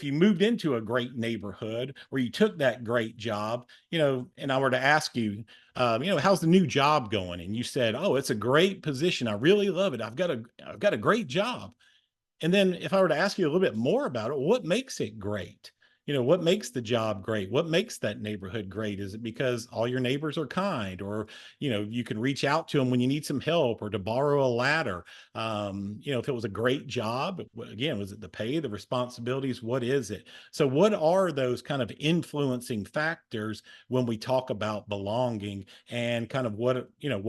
you moved into a great neighborhood or you took that great job, and I were to ask you, how's the new job going? And you said, oh, it's a great position. I really love it. I've got a great job. And then if I were to ask you a little bit more about it, what makes it great? What makes the job great? What makes that neighborhood great? Is it because all your neighbors are kind, or, you can reach out to them when you need some help or to borrow a ladder? If it was a great job, again, was it the pay, the responsibilities? What is it? So what are those kind of influencing factors when we talk about belonging, and kind of what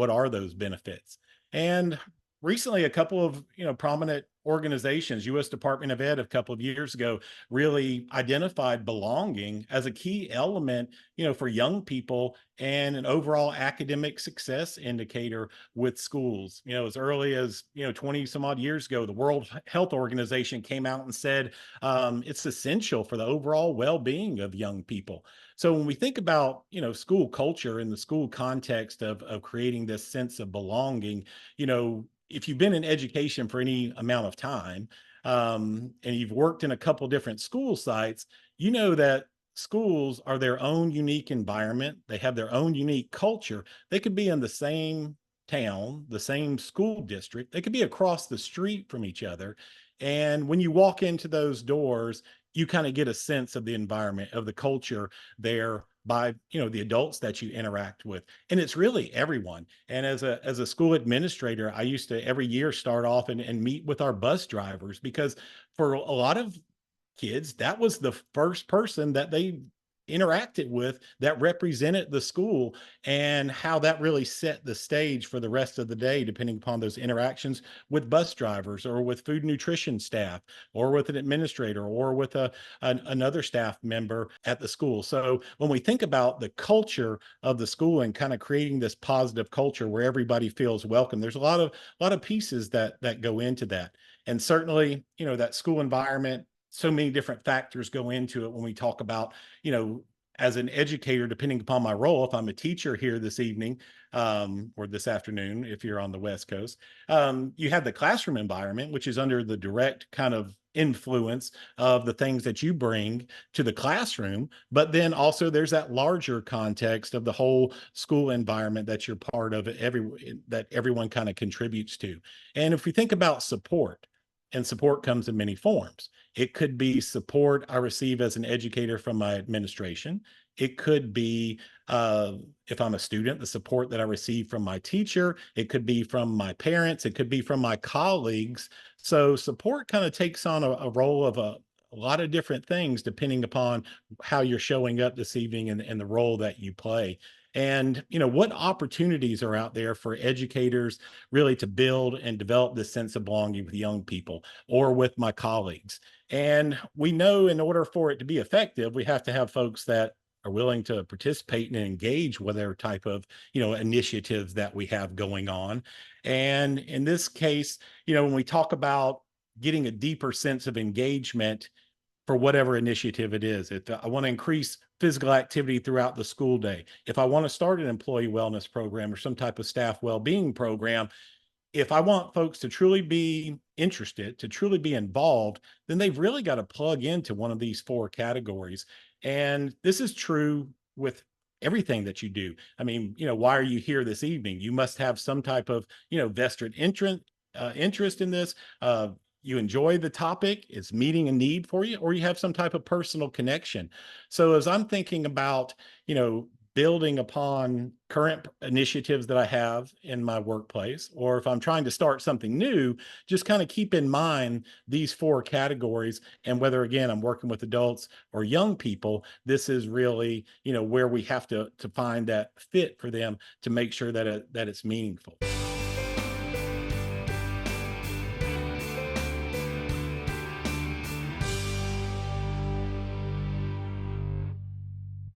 are those benefits? And recently, a couple of prominent organizations, U.S. Department of Ed, a couple of years ago, really identified belonging as a key element, for young people and an overall academic success indicator with schools. As early as 20 some odd years ago, the World Health Organization came out and said it's essential for the overall well-being of young people. So when we think about school culture in the school context of creating this sense of belonging, if you've been in education for any amount of time, and you've worked in a couple different school sites, you know that schools are their own unique environment. They have their own unique culture. They could be in the same town, the same school district. They could be across the street from each other. And when you walk into those doors, you kind of get a sense of the environment, of the culture there by the adults that you interact with. And it's really everyone. And as a school administrator, I used to every year start off and meet with our bus drivers, because for a lot of kids, that was the first person that they interacted with that represented the school, and how that really set the stage for the rest of the day, depending upon those interactions with bus drivers or with food nutrition staff or with an administrator or with another staff member at the school. So when we think about the culture of the school and kind of creating this positive culture where everybody feels welcome, there's a lot of pieces that go into that. And certainly, that school environment, so many different factors go into it when we talk about, as an educator, depending upon my role. If I'm a teacher here this evening, or this afternoon, if you're on the West Coast, you have the classroom environment, which is under the direct kind of influence of the things that you bring to the classroom. But then also there's that larger context of the whole school environment that you're part of, that everyone kind of contributes to. And if we think about support, and support comes in many forms. It could be support I receive as an educator from my administration. It could be, if I'm a student, the support that I receive from my teacher. It could be from my parents. It could be from my colleagues. So support kind of takes on a role of a lot of different things depending upon how you're showing up this evening, and the role that you play. And what opportunities are out there for educators really to build and develop this sense of belonging with young people or with my colleagues. And we know in order for it to be effective, we have to have folks that are willing to participate and engage with their type of initiatives that we have going on. And in this case, when we talk about getting a deeper sense of engagement for whatever initiative it is. If I want to increase physical activity throughout the school day, if I want to start an employee wellness program or some type of staff well-being program, if I want folks to truly be interested, to truly be involved, then they've really got to plug into one of these four categories. And this is true with everything that you do. I mean, why are you here this evening? You must have some type of, vested interest in this. You enjoy the topic, it's meeting a need for you, or you have some type of personal connection. So as I'm thinking about, building upon current initiatives that I have in my workplace, or if I'm trying to start something new, just kind of keep in mind these four categories. And whether, again, I'm working with adults or young people, this is really, where we have to find that fit for them to make sure that it's meaningful.